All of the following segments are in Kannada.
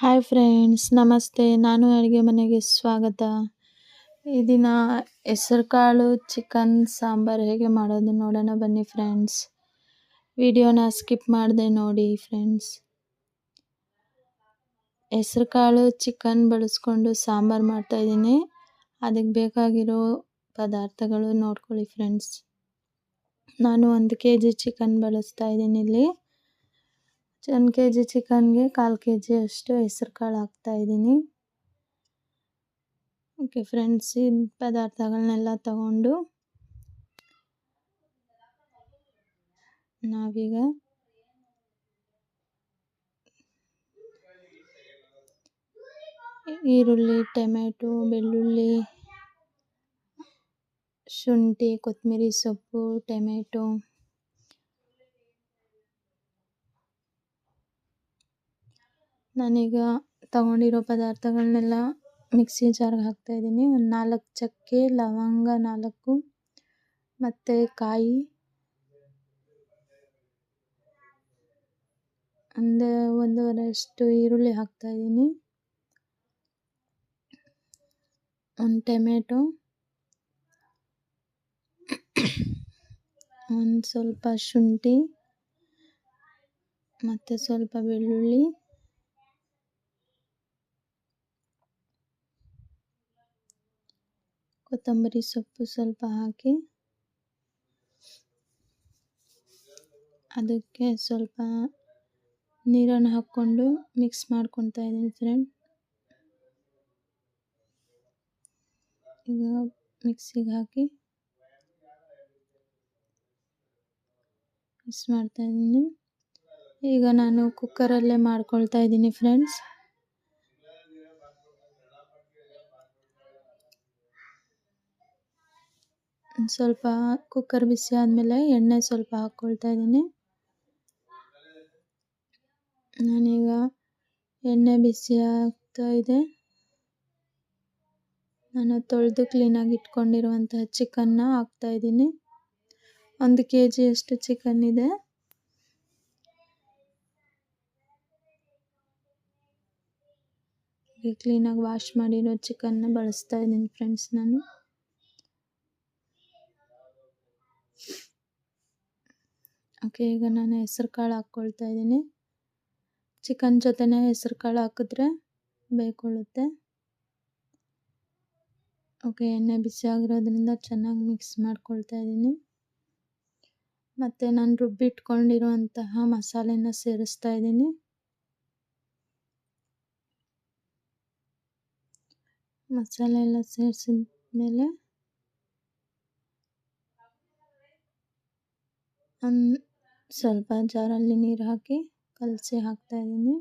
ಹಾಯ್ ಫ್ರೆಂಡ್ಸ್, ನಮಸ್ತೆ. ನಾನು ಅಡುಗೆ ಮನೆಗೆ ಸ್ವಾಗತ. ಈ ದಿನ ಹೆಸರುಕಾಳು ಚಿಕನ್ ಸಾಂಬಾರು ಹೇಗೆ ಮಾಡೋದು ನೋಡೋಣ ಬನ್ನಿ ಫ್ರೆಂಡ್ಸ್. ವಿಡಿಯೋನ ಸ್ಕಿಪ್ ಮಾಡದೆ ನೋಡಿ ಫ್ರೆಂಡ್ಸ್. ಹೆಸರುಕಾಳು ಚಿಕನ್ ಬಳಸ್ಕೊಂಡು ಸಾಂಬಾರು ಮಾಡ್ತಾಯಿದ್ದೀನಿ. ಅದಕ್ಕೆ ಬೇಕಾಗಿರೋ ಪದಾರ್ಥಗಳು ನೋಡ್ಕೊಳ್ಳಿ ಫ್ರೆಂಡ್ಸ್. ನಾನು 1 kg ಚಿಕನ್ ಬಳಸ್ತಾ ಇದ್ದೀನಿ ಇಲ್ಲಿ. 1 kg ಚಿಕನ್ಗೆ 1/4 kg ಅಷ್ಟು ಹೆಸರುಕಾಳು ಹಾಕ್ತಾಯಿದ್ದೀನಿ. ಓಕೆ ಫ್ರೆಂಡ್ಸ್, ಈ ಪದಾರ್ಥಗಳನ್ನೆಲ್ಲ ತಗೊಂಡು ನಾವೀಗ ಈರುಳ್ಳಿ, ಟೊಮೆಟೊ, ಬೆಳ್ಳುಳ್ಳಿ, ಶುಂಠಿ, ಕೊತ್ತಂಬರಿ ಸೊಪ್ಪು, ಟೊಮೆಟೊ, ನಾನೀಗ ತಗೊಂಡಿರೋ ಪದಾರ್ಥಗಳನ್ನೆಲ್ಲ ಮಿಕ್ಸಿ ಜಾರ್ಗೆ ಹಾಕ್ತಾಯಿದ್ದೀನಿ. ಒಂದು 4 ಚಕ್ಕೆ, ಲವಂಗ 4 ಮತ್ತು ಕಾಯಿ, ಒಂದೂವರೆಯಷ್ಟು ಈರುಳ್ಳಿ ಹಾಕ್ತಾಯಿದ್ದೀನಿ, ಒಂದು ಟೊಮೆಟೊ, ಒಂದು ಸ್ವಲ್ಪ ಶುಂಠಿ ಮತ್ತು ಸ್ವಲ್ಪ ಬೆಳ್ಳುಳ್ಳಿ, ಕೊತ್ತಂಬರಿ ಸೊಪ್ಪು ಸ್ವಲ್ಪ ಹಾಕಿ ಅದಕ್ಕೆ ಸ್ವಲ್ಪ ನೀರನ್ನು ಹಾಕ್ಕೊಂಡು ಮಿಕ್ಸ್ ಮಾಡ್ಕೊತಾ ಇದ್ದೀನಿ ಫ್ರೆಂಡ್. ಈಗ ಮಿಕ್ಸಿಗೆ ಹಾಕಿ ಮಿಕ್ಸ್ ಮಾಡ್ತಾ ಇದ್ದೀನಿ. ಈಗ ನಾನು ಕುಕ್ಕರಲ್ಲೇ ಮಾಡ್ಕೊಳ್ತಾ ಇದ್ದೀನಿ ಫ್ರೆಂಡ್ಸ್. ಸ್ವಲ್ಪ ಕುಕ್ಕರ್ ಬಿಸಿ ಆದಮೇಲೆ ಎಣ್ಣೆ ಸ್ವಲ್ಪ ಹಾಕ್ಕೊಳ್ತಾ ಇದ್ದೀನಿ. ನಾನೀಗ ಎಣ್ಣೆ ಬಿಸಿ ಆಗ್ತಾ ಇದೆ. ನಾನು ತೊಳೆದು ಕ್ಲೀನಾಗಿ ಇಟ್ಕೊಂಡಿರುವಂತಹ ಚಿಕನ್ನ ಹಾಕ್ತಾ ಇದ್ದೀನಿ. 1 kg ಅಷ್ಟು ಚಿಕನ್ ಇದೆ. ಕ್ಲೀನಾಗಿ ವಾಶ್ ಮಾಡಿರೋ ಚಿಕನ್ನ ಬಳಸ್ತಾ ಇದ್ದೀನಿ ಫ್ರೆಂಡ್ಸ್ ನಾನು. ಓಕೆ, ಈಗ ನಾನು ಹೆಸರುಕಾಳು ಹಾಕ್ಕೊಳ್ತಾ ಇದ್ದೀನಿ. ಚಿಕನ್ ಜೊತೆನೇ ಹೆಸರುಕಾಳು ಹಾಕಿದ್ರೆ ಬೇಯ್ಕೊಳ್ಳುತ್ತೆ. ಓಕೆ, ಎಣ್ಣೆ ಬಿಸಿ ಆಗಿರೋದ್ರಿಂದ ಚೆನ್ನಾಗಿ ಮಿಕ್ಸ್ ಮಾಡ್ಕೊಳ್ತಾ ಇದ್ದೀನಿ. ಮತ್ತು ನಾನು ರುಬ್ಬಿಟ್ಕೊಂಡಿರುವಂತಹ ಮಸಾಲೆನ ಸೇರಿಸ್ತಾ ಇದ್ದೀನಿ. ಮಸಾಲೆ ಎಲ್ಲ ಸೇರಿಸಿದ ಮೇಲೆ ಸ್ವಲ್ಪ ಜಾರಲ್ಲಿ ನೀರು ಹಾಕಿ ಕಲಸಿ ಹಾಕ್ತಾ ಇದ್ದೀನಿ.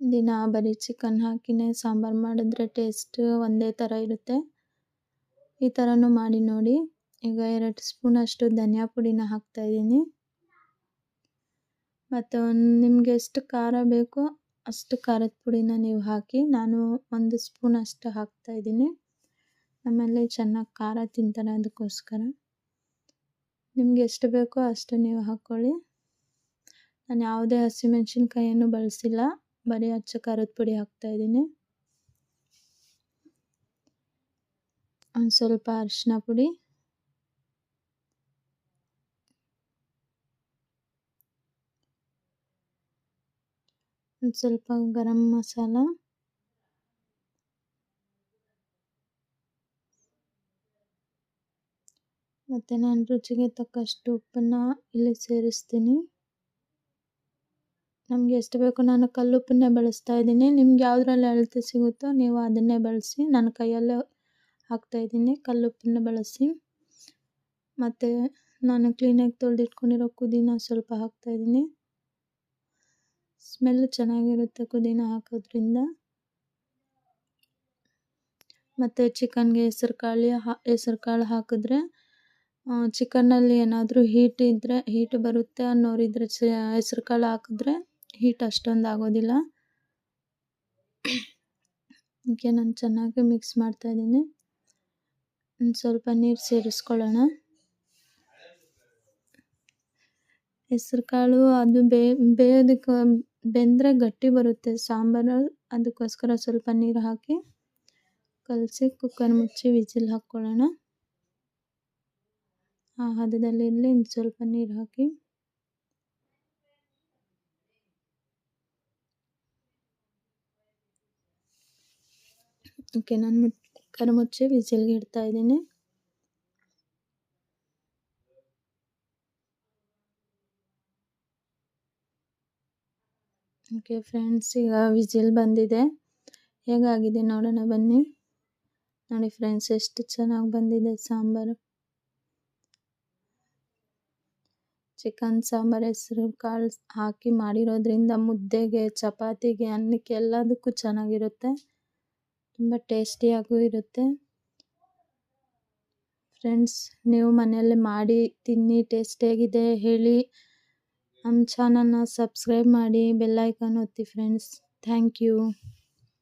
ದಿನ ಬರೀ ಚಿಕನ್ ಹಾಕಿನೇ ಸಾಂಬಾರು ಮಾಡಿದ್ರೆ ಟೇಸ್ಟ್ ಒಂದೇ ಥರ ಇರುತ್ತೆ. ಈ ಥರನೂ ಮಾಡಿ ನೋಡಿ. ಈಗ 2 ಸ್ಪೂನ್ ಅಷ್ಟು ಧನಿಯಾ ಪುಡಿನ ಹಾಕ್ತಾ ಇದ್ದೀನಿ. ಮತ್ತು ನಿಮಗೆ ಎಷ್ಟು ಖಾರ ಬೇಕೋ ಅಷ್ಟು ಖಾರದ ಪುಡಿನ ನೀವು ಹಾಕಿ. ನಾನು 1 ಸ್ಪೂನ್ ಅಷ್ಟು ಹಾಕ್ತಾ ಇದ್ದೀನಿ. ಆಮೇಲೆ ಚೆನ್ನಾಗಿ ಖಾರ ತಿಂತಾರೆ, ಅದಕ್ಕೋಸ್ಕರ ನಿಮ್ಗೆ ಎಷ್ಟು ಬೇಕೋ ಅಷ್ಟು ನೀವು ಹಾಕ್ಕೊಳ್ಳಿ. ನಾನು ಯಾವುದೇ ಹಸಿಮೆಣಸಿನ್ಕಾಯಿಯನ್ನು ಬಳಸಿಲ್ಲ, ಬರೀ ಅಚ್ಚ ಖಾರದ ಪುಡಿ ಹಾಕ್ತಾ ಇದ್ದೀನಿ. ಒಂದು ಸ್ವಲ್ಪ ಅರಿಶಿನ ಪುಡಿ, ಒಂದು ಸ್ವಲ್ಪ ಗರಂ ಮಸಾಲ, ಮತ್ತು ನಾನು ರುಚಿಗೆ ತಕ್ಕಷ್ಟು ಉಪ್ಪನ್ನು ಇಲ್ಲಿ ಸೇರಿಸ್ತೀನಿ. ನಮಗೆ ಎಷ್ಟು ಬೇಕೋ ನಾನು ಕಲ್ಲುಪ್ಪನ್ನೇ ಬಳಸ್ತಾ ಇದ್ದೀನಿ. ನಿಮ್ಗೆ ಯಾವುದ್ರಲ್ಲಿ ಅಳತೆ ಸಿಗುತ್ತೋ ನೀವು ಅದನ್ನೇ ಬಳಸಿ. ನಾನು ಕೈಯಲ್ಲೇ ಹಾಕ್ತಾಯಿದ್ದೀನಿ, ಕಲ್ಲುಪ್ಪನ್ನ ಬಳಸಿ. ಮತ್ತು ನಾನು ಕ್ಲೀನಾಗಿ ತೊಳೆದಿಟ್ಕೊಂಡಿರೋ ಪುದೀನ ಸ್ವಲ್ಪ ಹಾಕ್ತಾಯಿದ್ದೀನಿ. ಸ್ಮೆಲ್ ಚೆನ್ನಾಗಿರುತ್ತೆ ಪುದೀನ ಹಾಕೋದ್ರಿಂದ. ಮತ್ತು ಚಿಕನ್ಗೆ ಹೆಸರುಕಾಳು ಹಾಕಿದ್ರೆ ಚಿಕನ್ನಲ್ಲಿ ಏನಾದರೂ ಹೀಟ್ ಬರುತ್ತೆ ಅನ್ನೋರಿದ್ರೆ ಹೆಸರುಕಾಳು ಹಾಕಿದ್ರೆ ಹೀಟ್ ಅಷ್ಟೊಂದು ಆಗೋದಿಲ್ಲ. ಅದಕ್ಕೆ ನಾನು ಚೆನ್ನಾಗಿ ಮಿಕ್ಸ್ ಮಾಡ್ತಾಯಿದ್ದೀನಿ. ಒಂದು ಸ್ವಲ್ಪ ನೀರು ಸೇರಿಸ್ಕೊಳ್ಳೋಣ. ಹೆಸರು ಕಾಳು ಅದು ಬೇಯೋದಕ್ಕೆ ಬೆಂದರೆ ಗಟ್ಟಿ ಬರುತ್ತೆ ಸಾಂಬಾರು. ಅದಕ್ಕೋಸ್ಕರ ಸ್ವಲ್ಪ ನೀರು ಹಾಕಿ ಕಲಸಿ ಕುಕ್ಕರ್ ಮುಚ್ಚಿ ವಿಸಿಲ್ ಹಾಕ್ಕೊಳ್ಳೋಣ. ಆ ಹದದಲ್ಲಿ ಇನ್ನು ಸ್ವಲ್ಪ ನೀರು ಹಾಕಿ ಓಕೆ, ನಾನು ಕುಕ್ಕರ್ ಮುಚ್ಚಿ ವಿಸಿಲ್ಗೆ ಇಡ್ತಾ ಇದ್ದೀನಿ. ಓಕೆ ಫ್ರೆಂಡ್ಸ್, ಈಗ ವಿಸಿಲ್ ಬಂದಿದೆ. ಹೇಗಾಗಿದೆ ನೋಡೋಣ ಬನ್ನಿ. ನೋಡಿ ಫ್ರೆಂಡ್ಸ್, ಎಷ್ಟು ಚೆನ್ನಾಗಿ ಬಂದಿದೆ ಸಾಂಬಾರು. ಚಿಕನ್ ಸಾಂಬಾರು ಹೆಸರು ಕಾಳು ಹಾಕಿ ಮಾಡಿರೋದ್ರಿಂದ ಮುದ್ದೆಗೆ, ಚಪಾತಿಗೆ, ಅನ್ನಕ್ಕೆ ಎಲ್ಲದಕ್ಕೂ ಚೆನ್ನಾಗಿರುತ್ತೆ. ತುಂಬ ಟೇಸ್ಟಿಯಾಗೂ ಇರುತ್ತೆ. ಫ್ರೆಂಡ್ಸ್, ನೀವು ಮನೆಯಲ್ಲೇ ಮಾಡಿ ತಿನ್ನಿ, ಟೇಸ್ಟಿಯಾಗಿದೆ ಹೇಳಿ. ನಮ್ಮ ಚಾನಲ್ನ ಸಬ್ಸ್ಕ್ರೈಬ್ ಮಾಡಿ, ಬೆಲ್ ಐಕಾನ್ ಒತ್ತಿ ಫ್ರೆಂಡ್ಸ್. Thank you.